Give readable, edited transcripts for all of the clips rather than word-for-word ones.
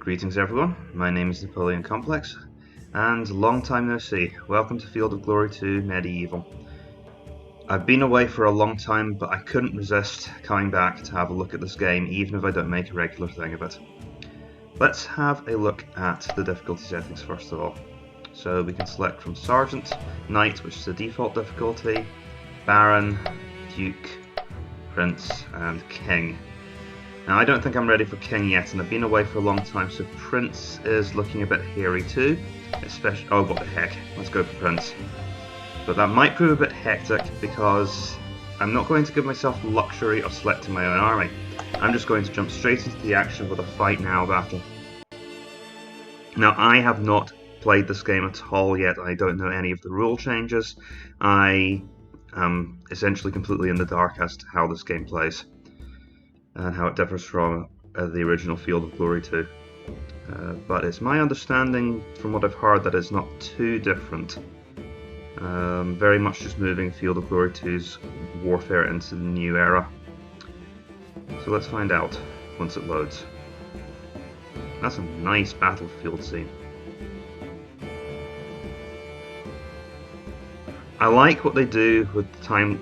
Greetings everyone, my name is Napoleon Complex, and long time no see. Welcome to Field of Glory 2 Medieval. I've been away for a long time, but I couldn't resist coming back to have a look at this game, even if I don't make a regular thing of it. Let's have a look at the difficulty settings first of all. So we can select from Sergeant, Knight, which is the default difficulty, Baron, Duke, Prince, and King. Now I don't think I'm ready for King yet, and I've been away for a long time, so Prince is looking a bit hairy too. Especially, oh what the heck, let's go for Prince. But that might prove a bit hectic because I'm not going to give myself the luxury of selecting my own army. I'm just going to jump straight into the action with a fight now battle. Now I have not played this game at all yet. I don't know any of the rule changes. I am essentially completely in the dark as to how this game plays and how it differs from the original Field of Glory 2. But it's my understanding from what I've heard that it's not too different. Very much just moving Field of Glory 2's warfare into the new era. So let's find out once it loads. That's a nice battlefield scene. I like what they do with the time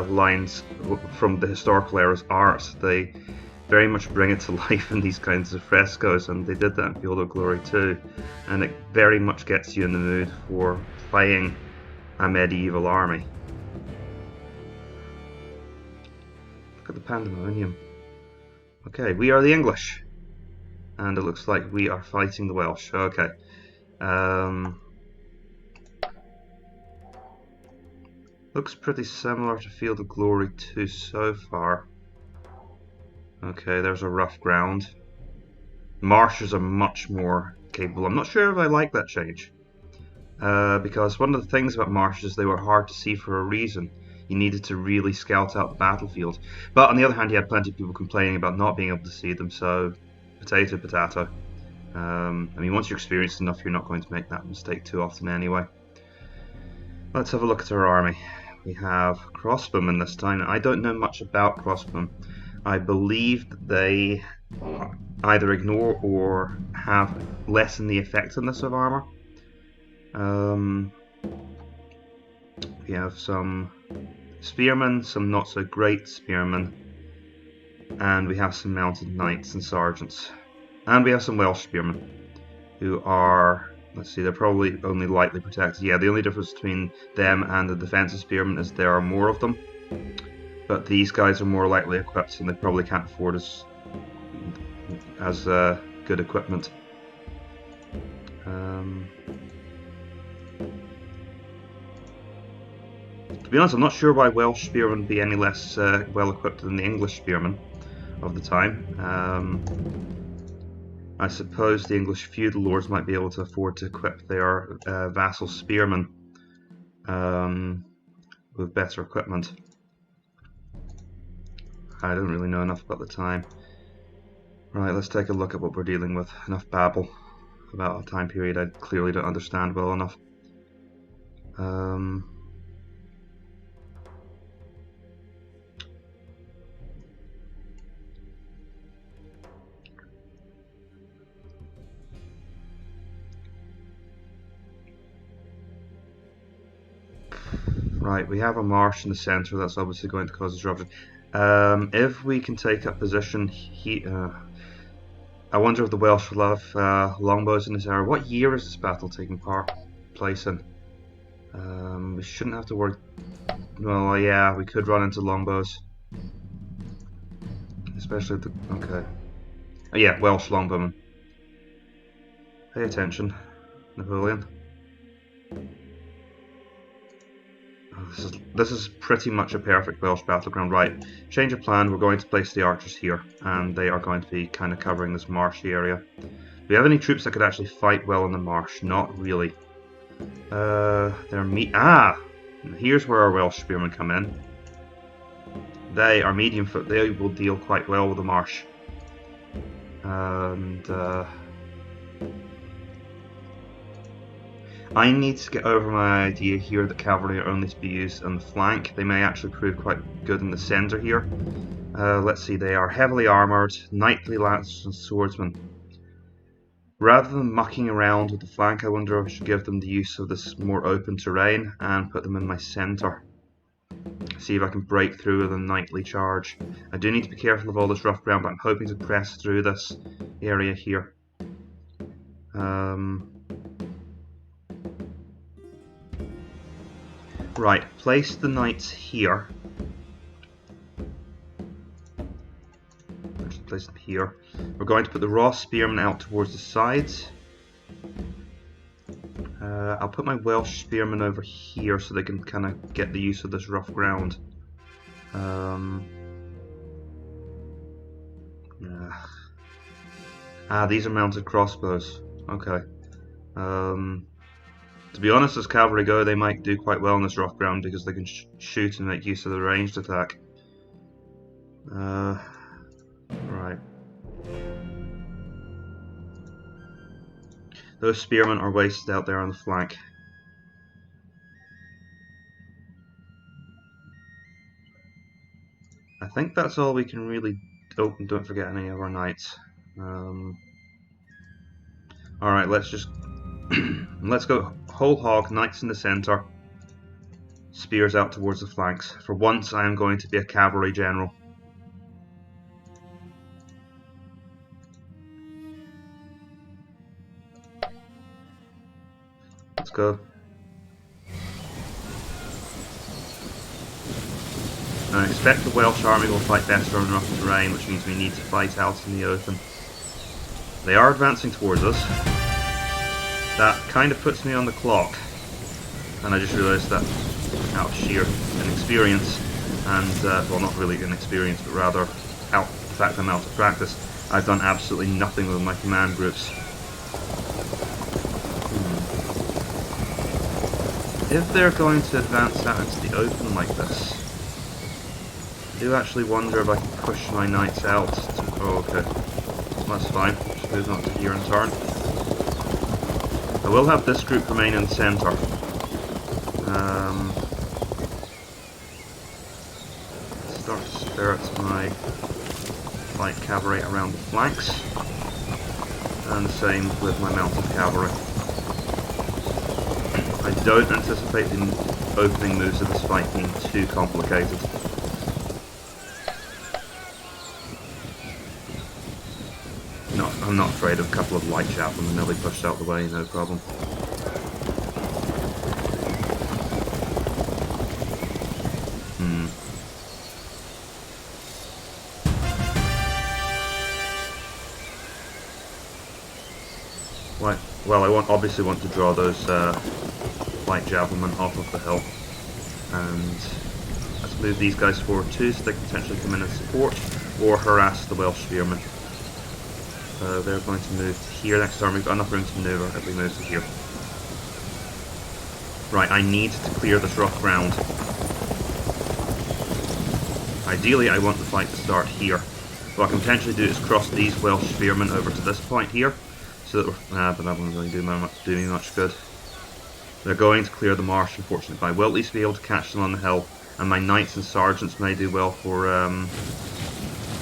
lines from the historical era's art. They very much bring it to life in these kinds of frescoes, and they did that in Field of Glory 2, and it very much gets you in the mood for playing a medieval army. Look at the pandemonium. Okay, we are the English, and it looks like we are fighting the Welsh. Okay. Looks pretty similar to Field of Glory 2 so far. Okay, there's a rough ground. Marshes are much more capable. I'm not sure if I like that change. Because one of the things about marshes, they were hard to see for a reason. You needed to really scout out the battlefield. But on the other hand, you had plenty of people complaining about not being able to see them, so potato, potato. I mean, once you're experienced enough, you're not going to make that mistake too often anyway. Let's have a look at our army. We have crossbowmen this time. I don't know much about crossbowmen. I believe that they either ignore or have lessen the effectiveness of armor. We have some spearmen, some not so great spearmen, and we have some mounted knights and sergeants. And we have some Welsh spearmen, who are, let's see, they're probably only lightly protected. Yeah, the only difference between them and the defensive spearmen is there are more of them. But these guys are more lightly equipped, and they probably can't afford as good equipment. To be honest, I'm not sure why Welsh spearmen would be any less well equipped than the English spearmen of the time. I suppose the English feudal lords might be able to afford to equip their vassal spearmen with better equipment. I don't really know enough about the time. Right, let's take a look at what we're dealing with. Enough babble about a time period I clearly don't understand well enough. Right, we have a marsh in the centre. That's obviously going to cause disruption. If we can take up position here, I wonder if the Welsh will have longbows in this area. What year is this battle taking place in? We shouldn't have to worry. Well, yeah, we could run into longbows, especially the. Okay. Oh, yeah, Welsh longbowmen. Pay attention, Napoleon. This is pretty much a perfect Welsh battleground. Right, change of plan, we're going to place the archers here, and they are going to be kind of covering this marshy area. Do we have any troops that could actually fight well in the marsh? Not really. Here's where our Welsh spearmen come in. They are medium foot, they will deal quite well with the marsh. And I need to get over my idea here that cavalry are only to be used on the flank. They may actually prove quite good in the centre here. Let's see, they are heavily armoured, knightly lancers and swordsmen. Rather than mucking around with the flank, I wonder if I should give them the use of this more open terrain and put them in my centre. See if I can break through with a knightly charge. I do need to be careful of all this rough ground, but I'm hoping to press through this area here. Right, place the knights here. Actually, place them here. We're going to put the raw spearmen out towards the sides. I'll put my Welsh spearmen over here so they can kind of get the use of this rough ground. These are mounted crossbows. Okay. To be honest, as cavalry go, they might do quite well on this rough ground because they can shoot and make use of the ranged attack. Right. Those spearmen are wasted out there on the flank. I think that's all we can really... Oh, don't forget any of our knights. Alright, let's just... let's go whole hog, knights in the centre, spears out towards the flanks. For once I am going to be a cavalry general. Let's go. I expect the Welsh army will fight better on rough terrain, which means we need to fight out in the open. They are advancing towards us. That kind of puts me on the clock, and I just realised that out of sheer inexperience, and well, not really inexperience, but rather out the fact I'm out of practice, I've done absolutely nothing with my command groups. If they're going to advance out into the open like this, I do actually wonder if I can push my knights out to... Oh, okay. That's fine. Just move on to here and turn. I will have this group remain in the centre. Start to spirit my light cavalry around the flanks. And the same with my mounted cavalry. I don't anticipate the opening moves of this fight being too complicated. No, I'm not afraid of a couple of light chaplains and they'll be pushed out the way, no problem. Right. Well, I obviously want to draw those light javelin off of the hill, and let's move these guys forward too, so they can potentially come in and support or harass the Welsh spearmen. They're going to move to here next turn. We've got enough room to maneuver if we move to here. Right, I need to clear this rough ground. Ideally, I want the fight to start here. What I can potentially do is cross these Welsh spearmen over to this point here, so that but that won't really do me much good. They're going to clear the marsh, unfortunately, but I will at least be able to catch them on the hill, and my knights and sergeants may do well for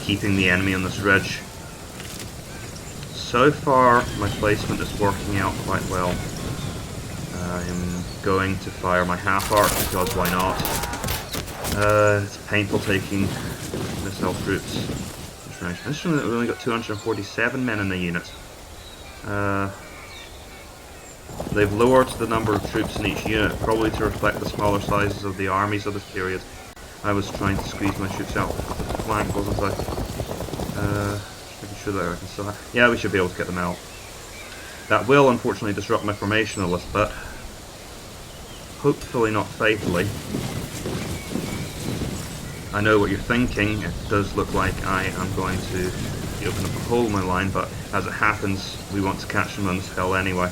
keeping the enemy on this ridge. So far, my placement is working out quite well. I'm going to fire my half-arc, because why not? It's painful taking missile troops. This one, we've only got 247 men in the unit. They've lowered the number of troops in each unit, probably to reflect the smaller sizes of the armies of this period. I was trying to squeeze my troops out the flank, wasn't I? Making sure that I can still have... Yeah, we should be able to get them out. That will, unfortunately, disrupt my formation a little bit. Hopefully not fatally. I know what you're thinking. It does look like I am going to open up a hole in my line, but as it happens, we want to catch them on this hill anyway.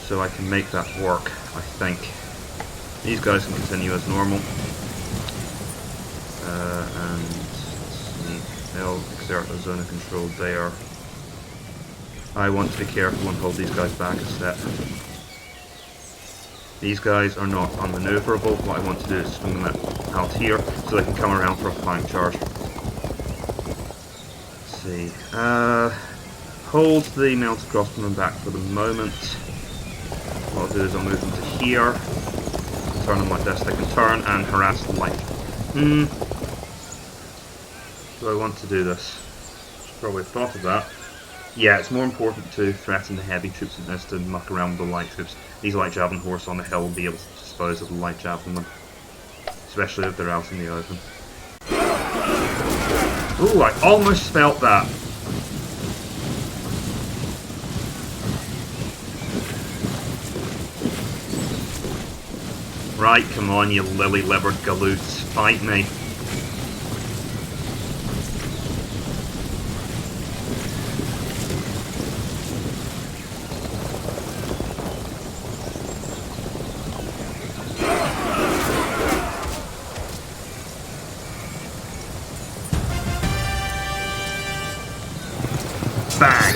So I can make that work, I think. These guys can continue as normal. And let's see, they'll exert a zone of control there. I want to be careful and hold these guys back a step. These guys are not unmaneuverable. What I want to do is swing them out here so they can come around for a flank charge. Let's see. hold the mounted crossbowmen back for the moment. What I'll do is I'll move them to here, turn them like best I can turn, and harass them like... Do I want to do this? Should probably have thought of that. Yeah, it's more important to threaten the heavy troops than it is to muck around with the light troops. These light javelin horse on the hill will be able to dispose of the light javelin, especially if they're out in the open. Ooh, I almost felt that! Right, come on, you lily-livered galoots, fight me. Bang!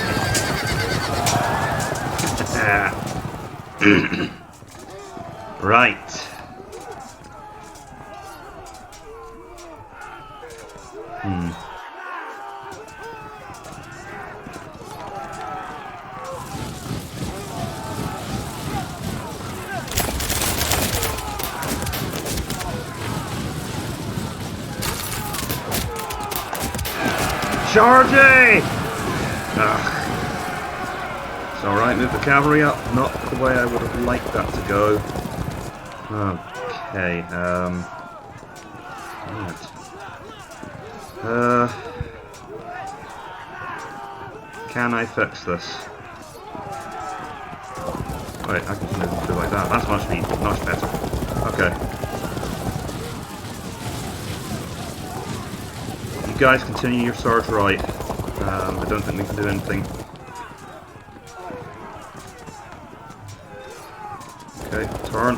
Right. Charging! It's alright, move the cavalry up. Not the way I would have liked that to go. Okay, right. Can I fix this? Wait, I can move it like that. That's much better. Okay. You guys continue your surge right. I don't think we can do anything. Okay, turn.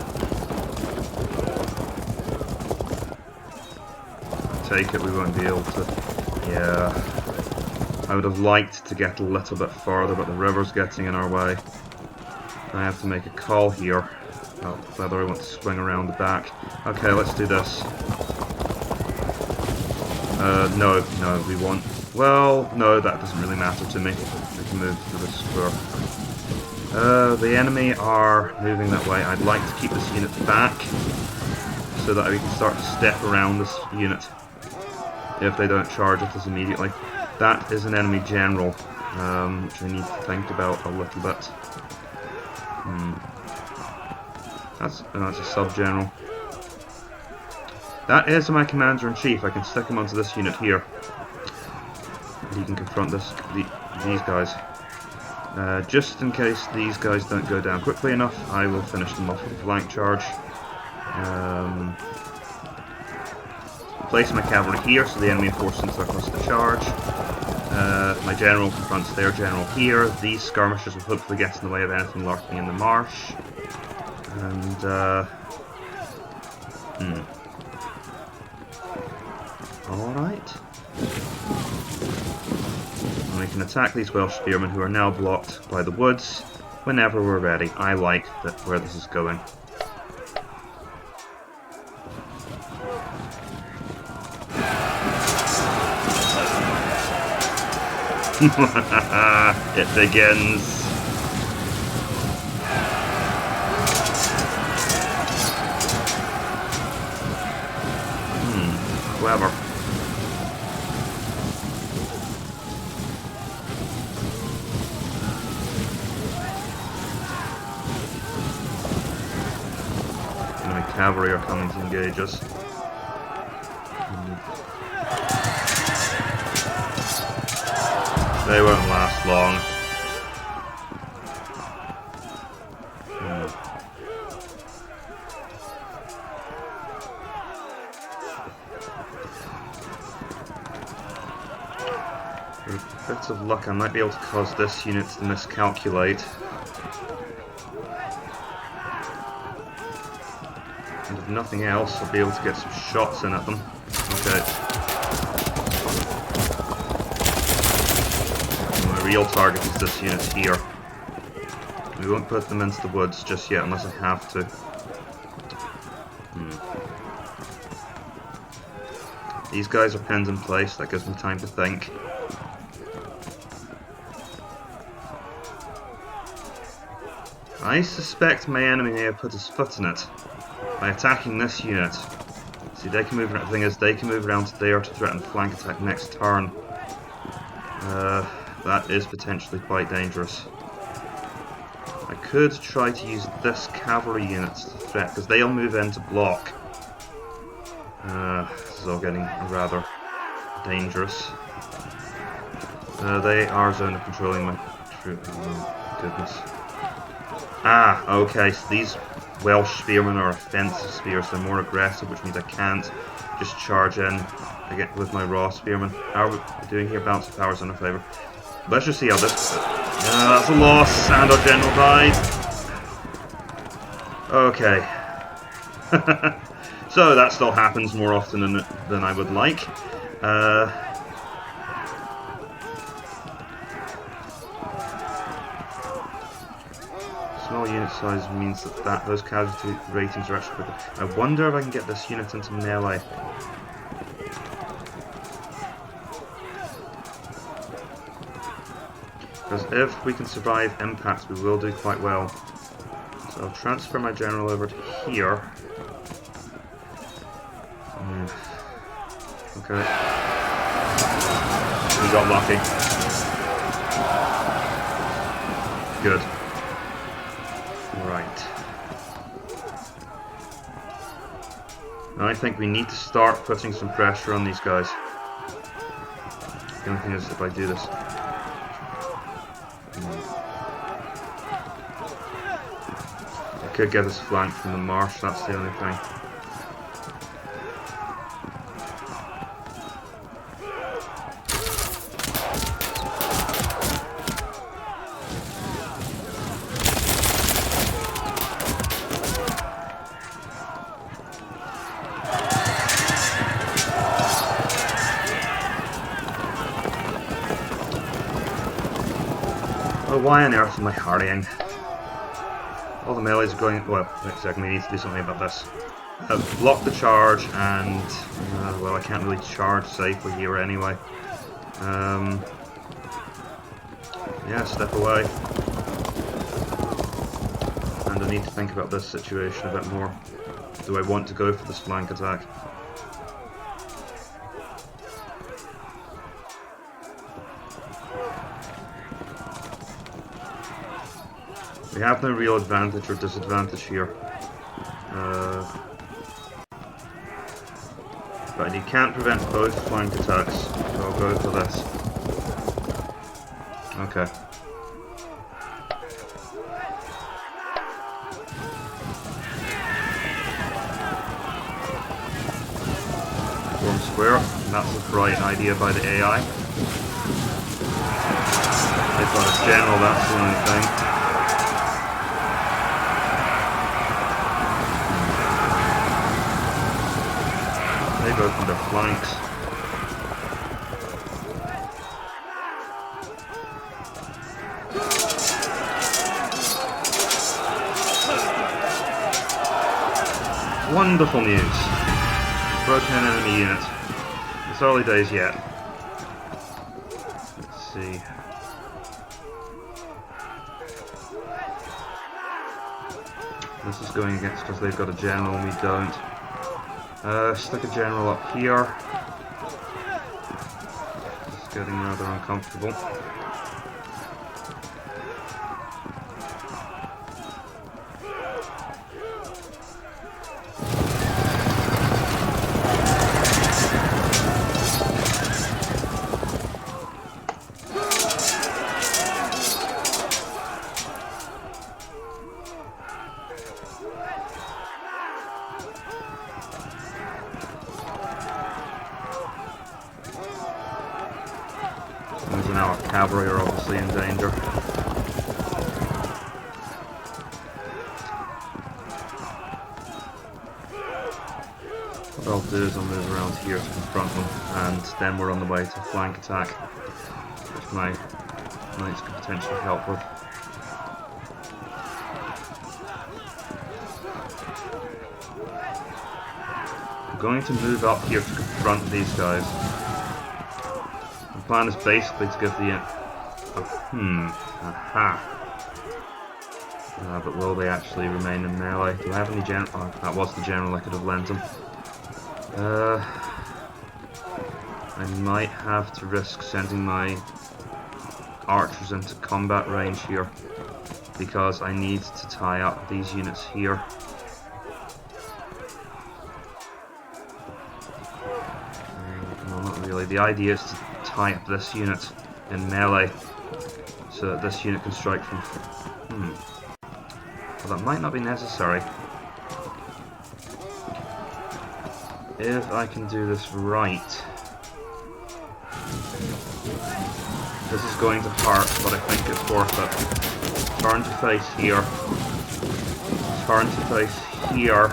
Take it, we won't be able to. Yeah. I would have liked to get a little bit further, but the river's getting in our way. I have to make a call here about whether I want to swing around the back. Okay, let's do this. No, we won't. Well, no, that doesn't really matter to me. We can move to the square. The enemy are moving that way. I'd like to keep this unit back so that we can start to step around this unit if they don't charge at us immediately. That is an enemy general, which I need to think about a little bit. That's a sub-general. That is my commander-in-chief. I can stick him onto this unit here. He can confront these guys. Just in case these guys don't go down quickly enough, I will finish them off with a flank charge. Place my cavalry here so the enemy forces into across the charge. My general confronts their general here. These skirmishers will hopefully get in the way of anything lurking in the marsh. And, alright. And we can attack these Welsh spearmen who are now blocked by the woods whenever we're ready. I like where this is going. It begins. Clever. Enemy cavalry are coming to engage us. They won't last long. With bits of luck, I might be able to cause this unit to miscalculate. And if nothing else, I'll be able to get some shots in at them. Okay. My real target is this unit here. We won't put them into the woods just yet unless I have to. These guys are pinned in place, that gives me time to think. I suspect my enemy may have put his foot in it by attacking this unit. See, they can move around. The thing is, they can move around there to threaten flank attack next turn. That is potentially quite dangerous. I could try to use this cavalry unit to threat, because they'll move in to block. This is all getting rather dangerous. They are zone of controlling my troop. Oh, goodness. Ah, okay, so these Welsh spearmen are offensive spears. They're more aggressive, which means I can't just charge in again with my raw spearmen. How are we doing here? Balance of powers in our favour. Let's just see how this. That's a loss, and our general died. Okay. So that still happens more often than I would like. Small unit size means that those casualty ratings are actually quicker. I wonder if I can get this unit into melee. Because if we can survive impacts, we will do quite well. So I'll transfer my general over to here. Okay. We got lucky. Good. Right. Now I think we need to start putting some pressure on these guys. The only thing is if I do this. I could get us flanked from the marsh, that's the only thing. Oh, why on earth am I hurrying? All the melees are going. Well, wait a second, we need to do something about this. Block the charge, and well, I can't really charge safely here anyway. Yeah, step away. And I need to think about this situation a bit more. Do I want to go for this flank attack? We have no real advantage or disadvantage here. But you can't prevent both flank attacks, so I'll go for this. Okay. Form square, that's a bright idea by the AI. They've got a general, that's the only thing. They've opened their flanks. Wonderful news. Broken an enemy unit. It's early days yet. Let's see. This is going against because they've got a general and we don't. Stick a general up here. It's getting rather uncomfortable. So now our cavalry are obviously in danger. What I'll do is I'll move around here to confront them, and then we're on the way to flank attack, which my knights could potentially help with. I'm going to move up here to confront these guys. The plan is basically to give the aha. But will they actually remain in melee? Do I have any general? Oh, that was the general I could have lent him. I might have to risk sending my archers into combat range here, because I need to tie up these units here. No, not really. The idea is to tie up this unit in melee, so that this unit can strike from... Well, that might not be necessary. If I can do this right... This is going to hurt, but I think it's worth it. Turn to face here. Turn to face here.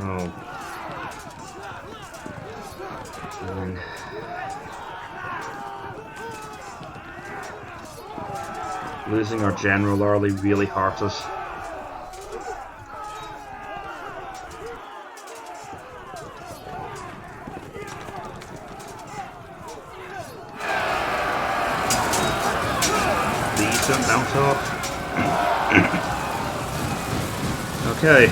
Oh. Losing our general early really hurt us. Please don't bounce off. Okay.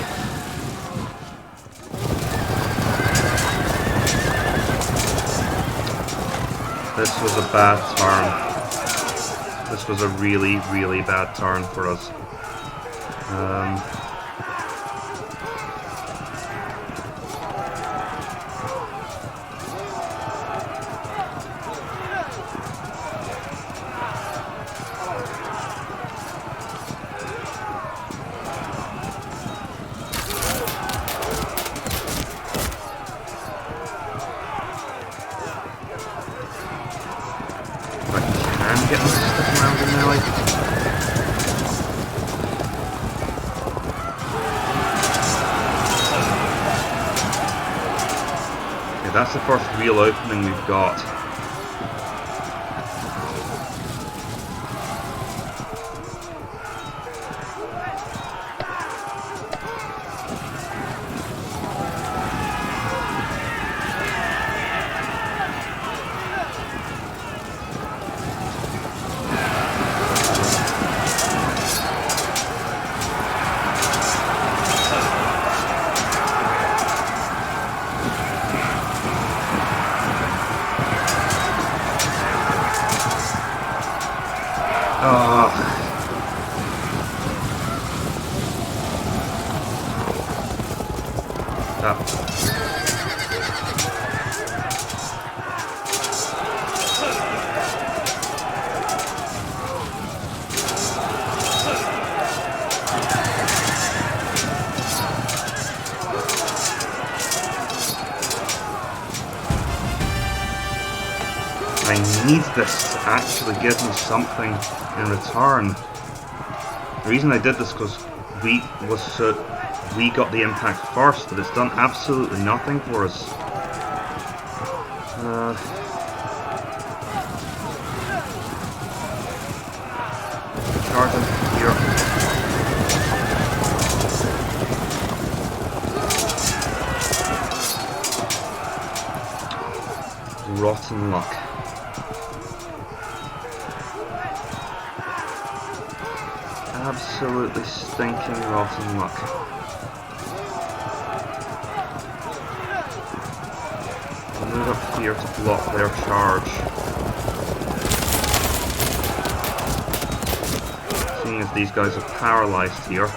This was a bad turn. This was a really, really bad turn for us. Get them to stick around in melee. Okay, that's the first real opening we've got. I need this to actually give me something in return. The reason I did this was we got the impact first, but it's done absolutely nothing for us. Charge him here. Rotten luck. Absolutely stinking rotten luck. I'll move up here to block their charge. Seeing as these guys are paralyzed here.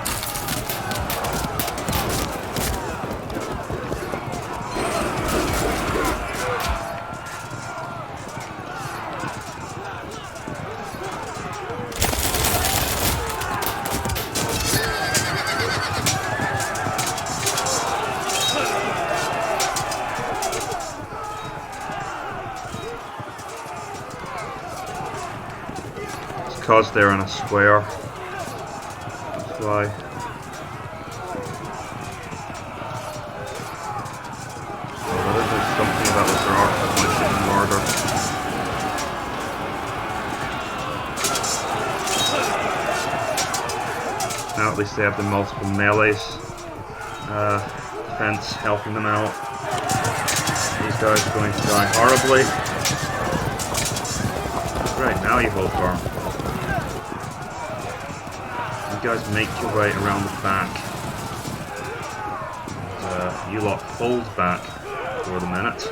Because they're in a square. That's why. Oh, there's something about this arc that might be murder. at least they have the multiple melees defense helping them out. These guys are going to die horribly. Right, now you hold firm. You guys make your way around the back. And, you lot hold back for the minute.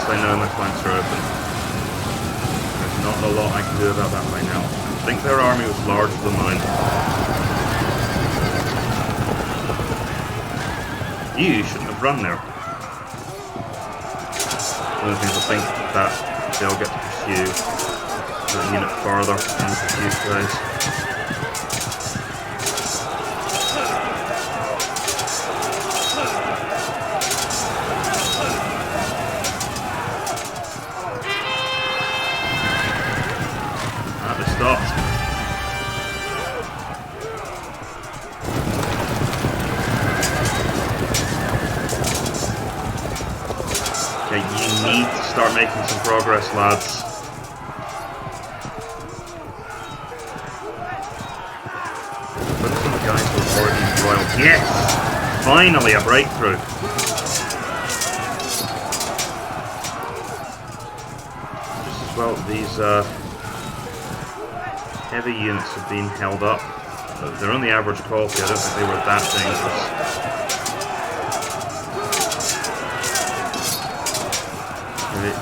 I know my flanks are open. There's not a lot I can do about that right now. I think their army was larger than mine. You shouldn't have run there. One of the things I think that they'll get to pursue that unit farther in the pursuit phase. Stopped. Okay, you need to start making some progress, lads. Look at some of the guys who are already embroiled. Yes! Finally a breakthrough. Just as well, these heavy units have been held up. They're only average quality, I don't think they were that dangerous. Okay.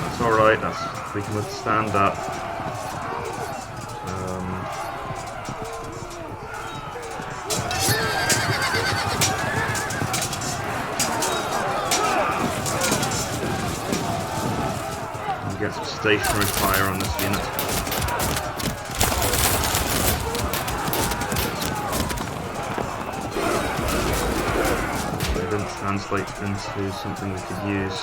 That's alright, we can withstand that. Get some stationary fire on this unit. It didn't translate into something we could use.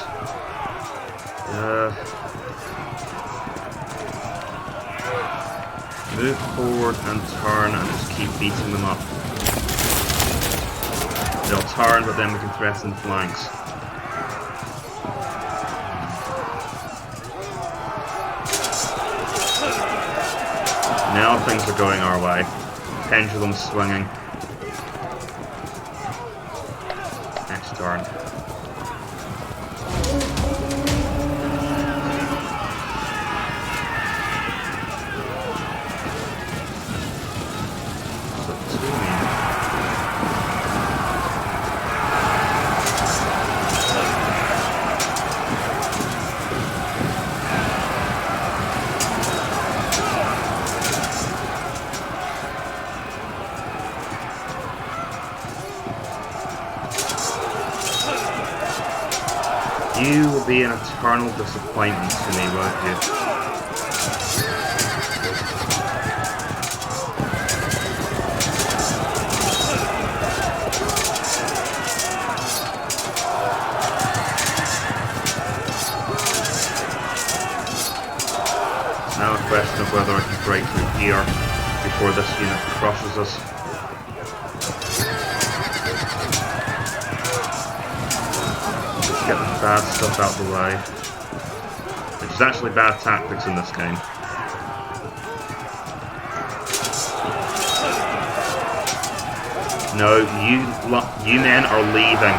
Move forward and turn and just keep beating them up. They'll turn, but then we can threaten the flanks. Now things are going our way. Pendulum swinging. Next turn. You will be an eternal disappointment to me, won't you? It's now a question of whether I can break through here before this unit crushes us. Get the bad stuff out of the way, which is actually bad tactics in this game. No, you men are leaving.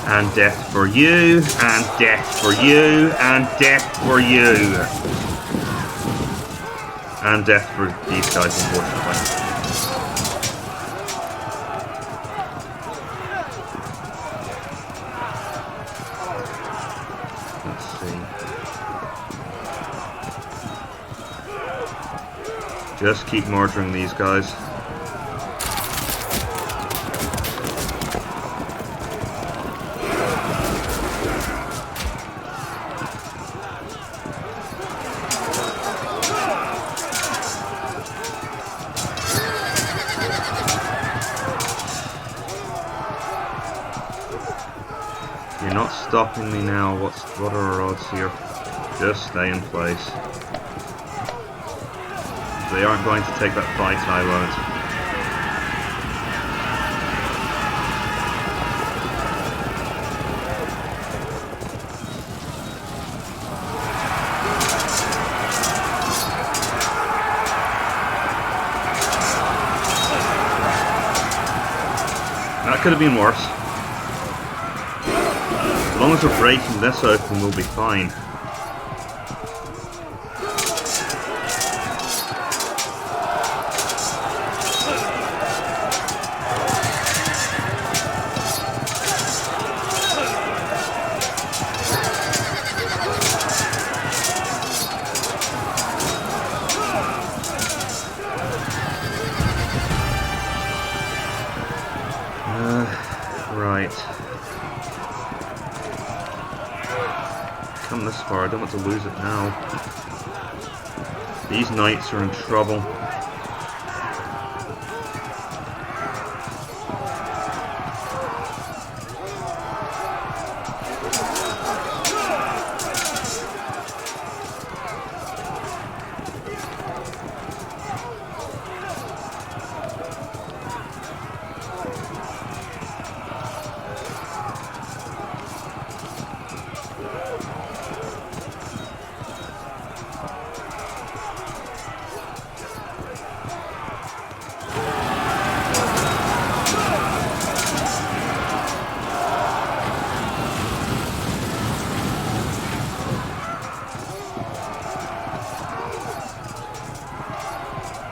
And death for you, and death for you, and death for you. And death for these guys, unfortunately. Just keep murdering these guys. You're not stopping me now. What are our odds here? Just stay in place. They aren't going to take that fight, I won't. That could have been worse. As long as we're breaking this open, we'll be fine. Right. Come this far, I don't want to lose it now. These knights are in trouble.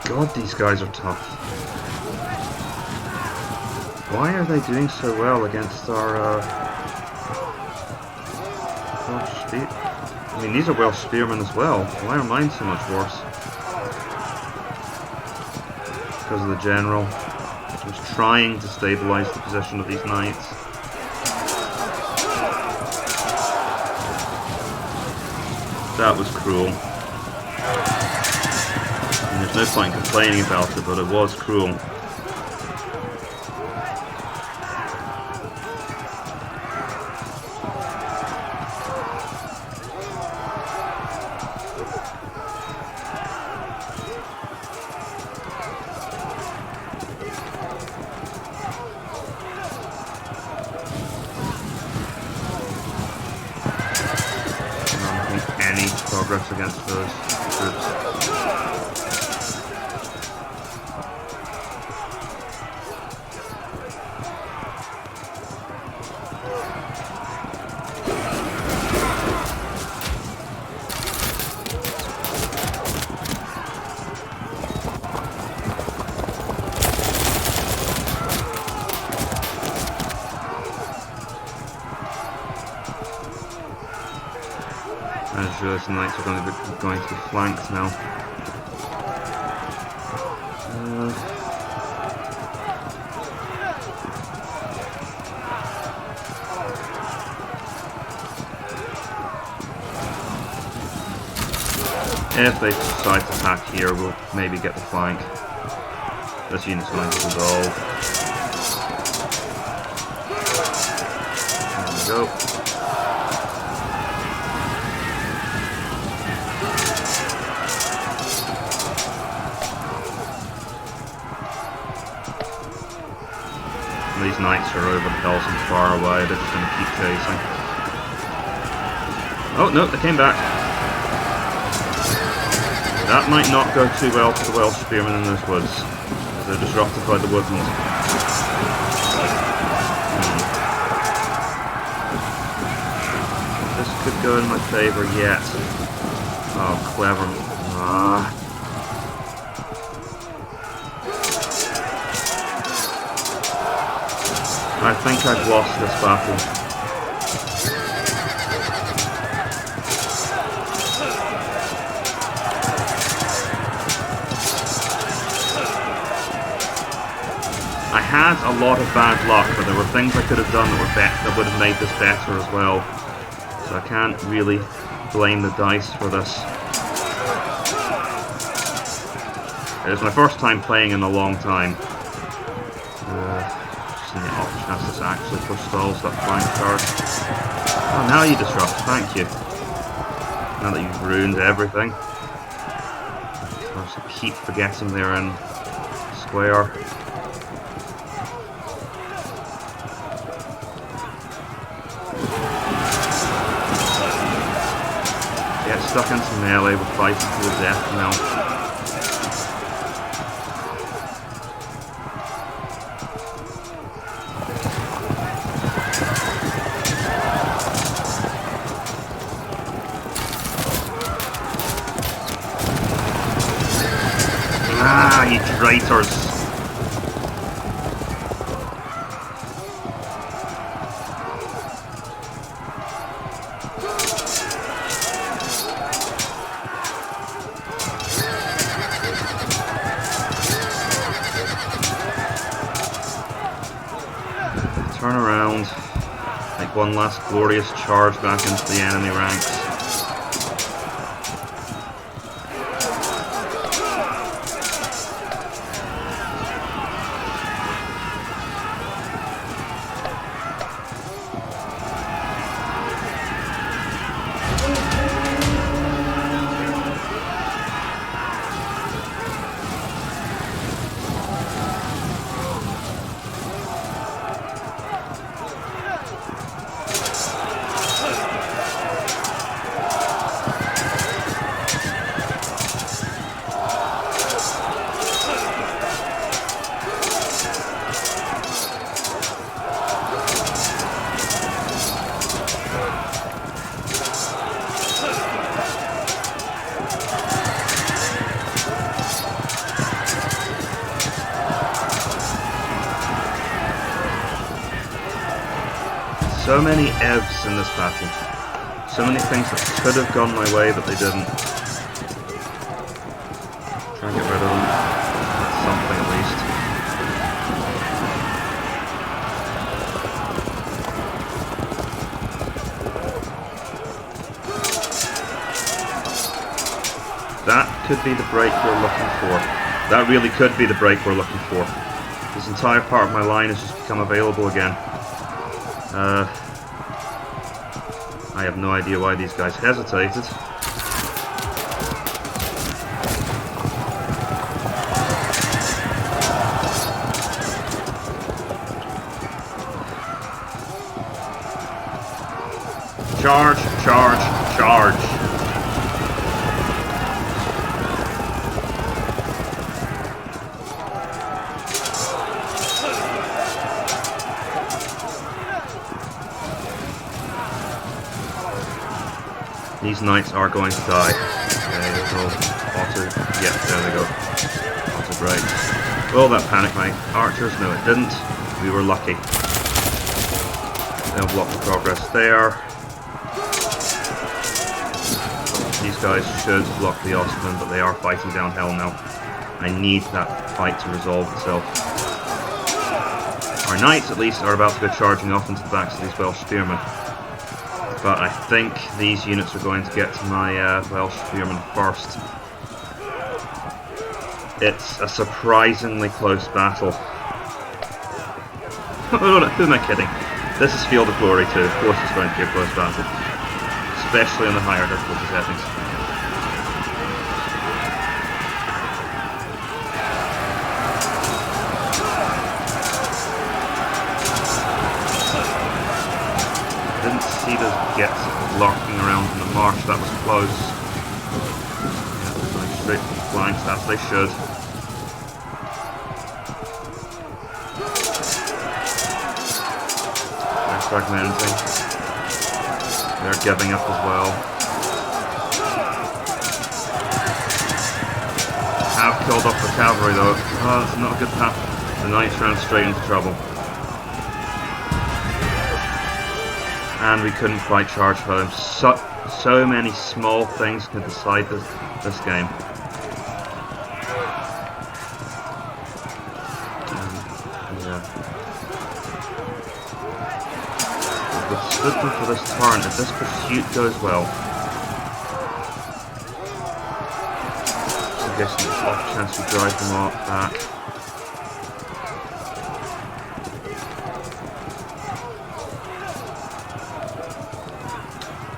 God, these guys are tough. Why are they doing so well against our Welsh spear? I mean, these are Welsh spearmen as well. Why are mine so much worse? Because of the general. He was trying to stabilize the position of these knights. That was cruel. There's no point in complaining about it, but it was cruel. I'm not making any progress against those troops. I just realised the knights are going to be flanked now. If they decide to attack here, we'll maybe get the flank. This unit's going to dissolve. There we go. These knights are over the hills and far away, they're just going to keep chasing. Oh no, they came back. That might not go too well for the Welsh spearmen in those woods. They're disrupted by the woodland. This could go in my favour yet. Oh, clever. I think I've lost this battle. I had a lot of bad luck, but there were things I could have done that would have made this better as well. So I can't really blame the dice for this. It was my first time playing in a long time. Just in the off chance this actually forestalls that flying charge. Oh, now you disrupt, thank you. Now that you've ruined everything. Of course, I keep forgetting they're in square. Get stuck into melee, we're fighting to the death now. Ah, you traitors! Turn around, make one last glorious charge back into the enemy ranks. So many evs in this battle. So many things that could have gone my way, but they didn't. Try and get rid of them. That's something at least. That could be the break we're looking for. That really could be the break we're looking for. This entire part of my line has just become available again. I have no idea why these guys hesitated. Charge, charge, charge. These knights are going to die. Okay, they'll auto. Yeah, there they go. Auto break. Will that panic my archers? No, it didn't. We were lucky. They'll block the progress there. These guys should block the Ottoman, but they are fighting downhill now. I need that fight to resolve itself. Our knights, at least, are about to go charging off into the backs of these Welsh spearmen. But I think these units are going to get to my Welsh spearmen first. It's a surprisingly close battle. Who am I kidding? This is Field of Glory 2, of course it's going to be a close battle. Especially on the higher difficulty settings. Didn't see those gets lurking around in the marsh, that was close. Yeah, they're going straight for the flanks, as they should. They're fragmenting. They're giving up as well. Have killed off the cavalry though. Oh, that's not a good path. The knights ran straight into trouble. And we couldn't quite charge home. So many small things can decide this game. Yeah. good one for this turn if this pursuit goes well. So I guess there's an off chance we drive them off back.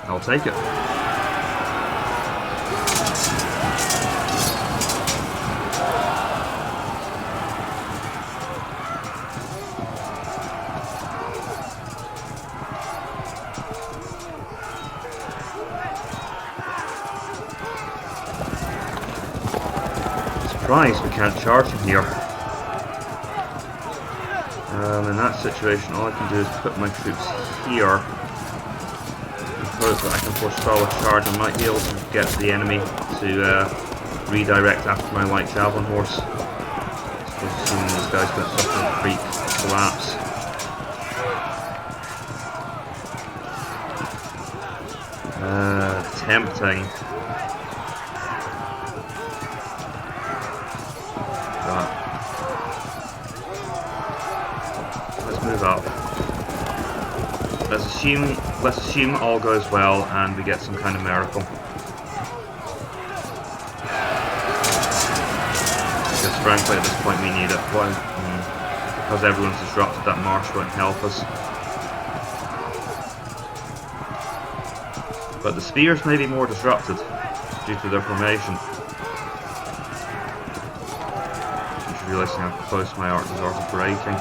I'll take it. Surprised we can't charge from here. In that situation, all I can do is put my troops here. Hope that I can forestall a charge. I might be able to get the enemy to redirect after my light javelin horse. Suppose assuming these guys don't suffer a freak collapse. Tempting. But let's move up. Let's assume all goes well and we get some kind of miracle. Because frankly at this point we need it. Because everyone's disrupted, that march won't help us. But the spears may be more disrupted due to their formation. I'm just realising how close my archers are to breaking.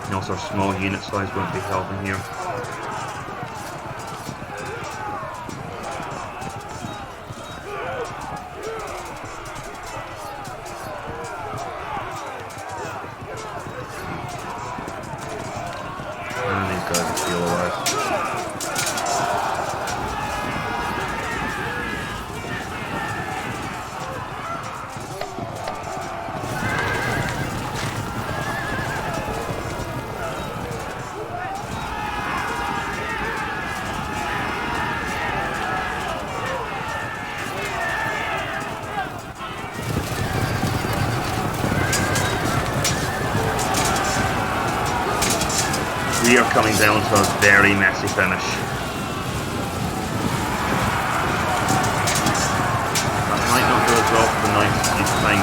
And also our small unit size won't be helping here. And these guys will feel alive. We are coming down to a very messy finish. That might not go as well for the knights as you'd think.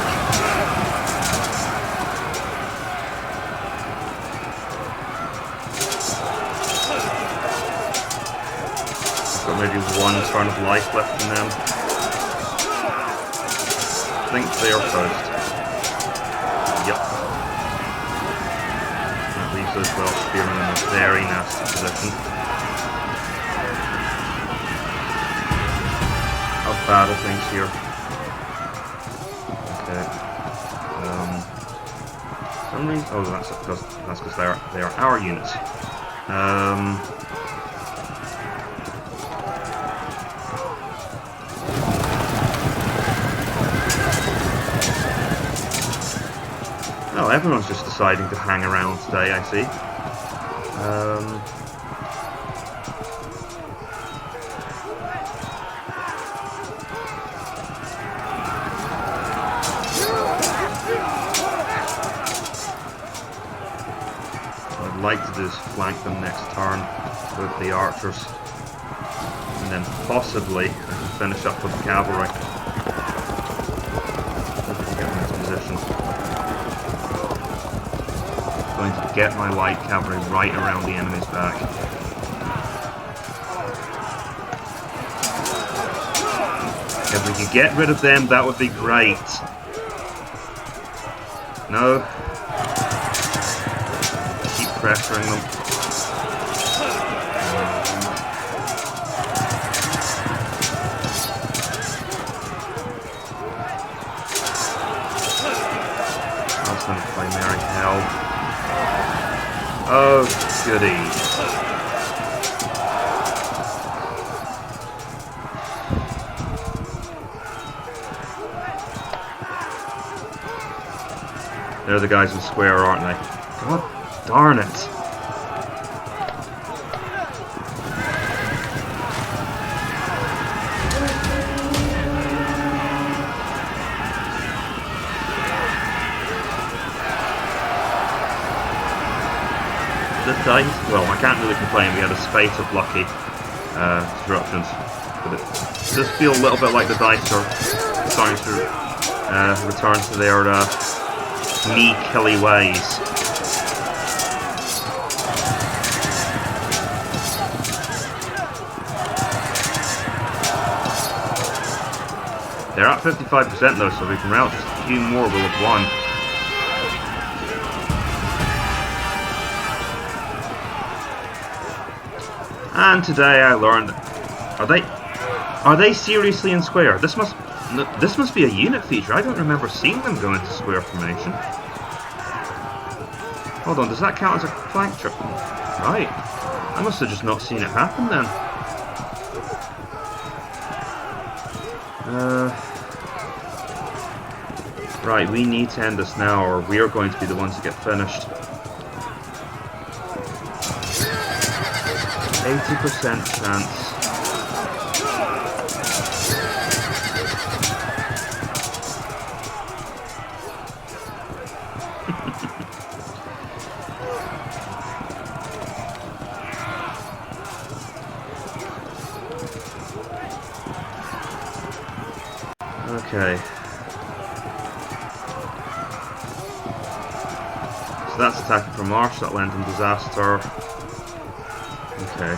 Got maybe one turn of life left in them. I think they are toast. Yep. Those Welsh spearmen in a very nasty position. How bad are things here? Okay. For some reason, oh, that's because they are our units. Oh, everyone's just deciding to hang around today, I see. What I'd like to do is flank them next turn with the archers. And then possibly I can finish up with the cavalry. Get them into position. Going to get my light cavalry right around the enemy's back. If we could get rid of them, that would be great. No. Keep pressuring them. That's going to play merry hell. Oh, goody. They're the guys in square, aren't they? God darn it. The dice, well, I can't really complain, we had a spate of lucky disruptions, but it does feel a little bit like the dice are starting to return to their me-killy ways. They're at 55% though, so we can route just a few more, we'll have won. And today I learned, are they seriously in square? This must be a unit feature. I don't remember seeing them go into square formation. Hold on, does that count as a flank trip? Right. I must have just not seen it happen then. Right, we need to end this now or we're going to be the ones that get finished. 80% chance. Okay. So that's attacking from Marsh, that lent him disaster. Okay.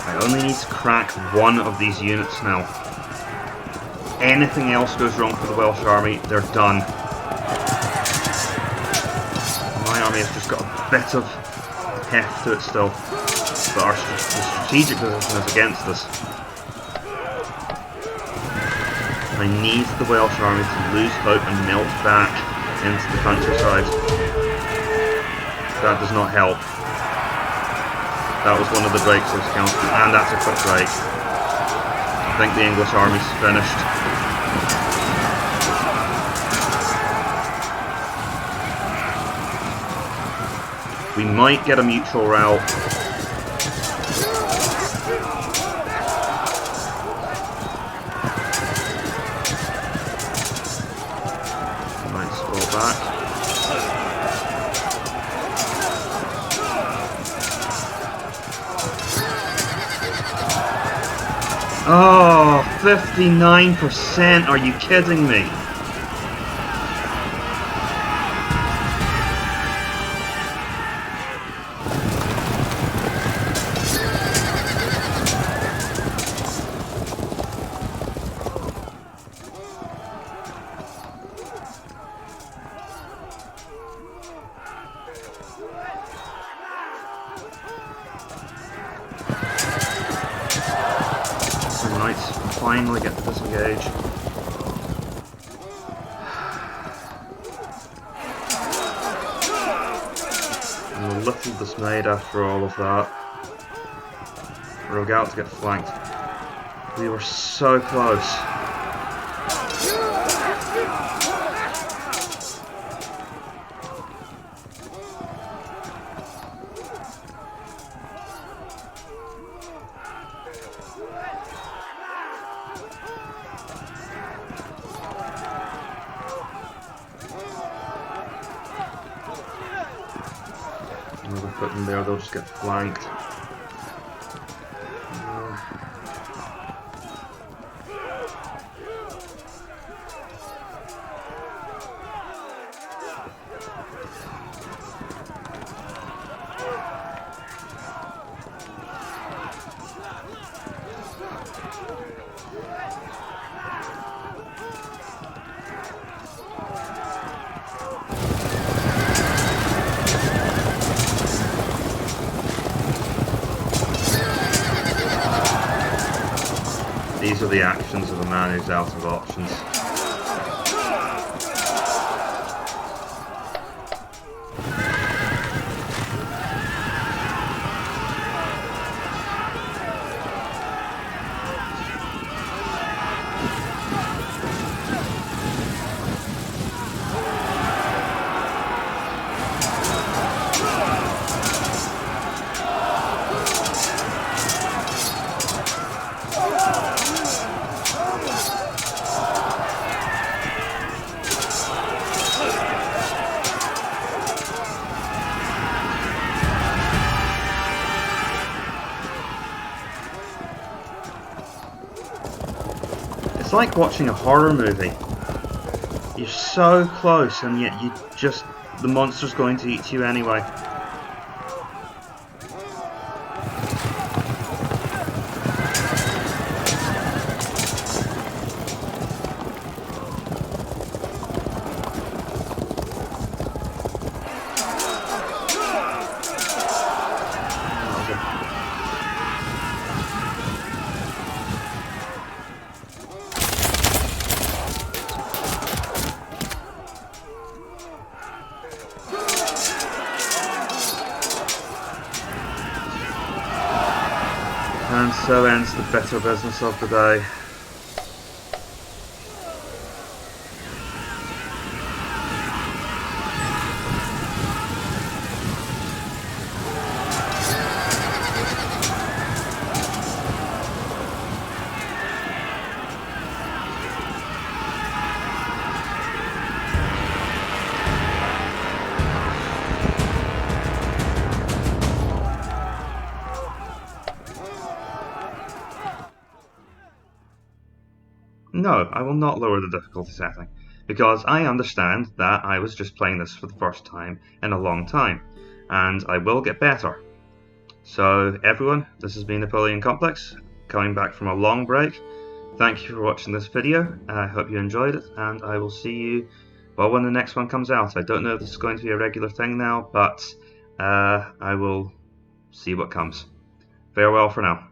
I only need to crack one of these units now. Anything else goes wrong for the Welsh army, they're done. My army has just got a bit of heft to it still, but the strategic position is against us. I need the Welsh army to lose hope and melt back into the countryside. That does not help. That was one of the breaks I was counting, and that's a quick break. I think the English army's finished. We might get a mutual rout. Might scroll back. Oh, 59%, are you kidding me? Finally get to disengage. I'm a little dismayed after all of that. We're about to get flanked. We were so close. Another foot in there, they'll just get flanked. These are the actions of a man who's out of options. It's like watching a horror movie. You're so close and yet the monster's going to eat you anyway. And so ends the bitter business of the day. No, I will not lower the difficulty setting, because I understand that I was just playing this for the first time in a long time, and I will get better. So everyone, this has been Napoleon Complex, coming back from a long break. Thank you for watching this video, I hope you enjoyed it, and I will see you, well, when the next one comes out. I don't know if this is going to be a regular thing now, but I will see what comes. Farewell for now.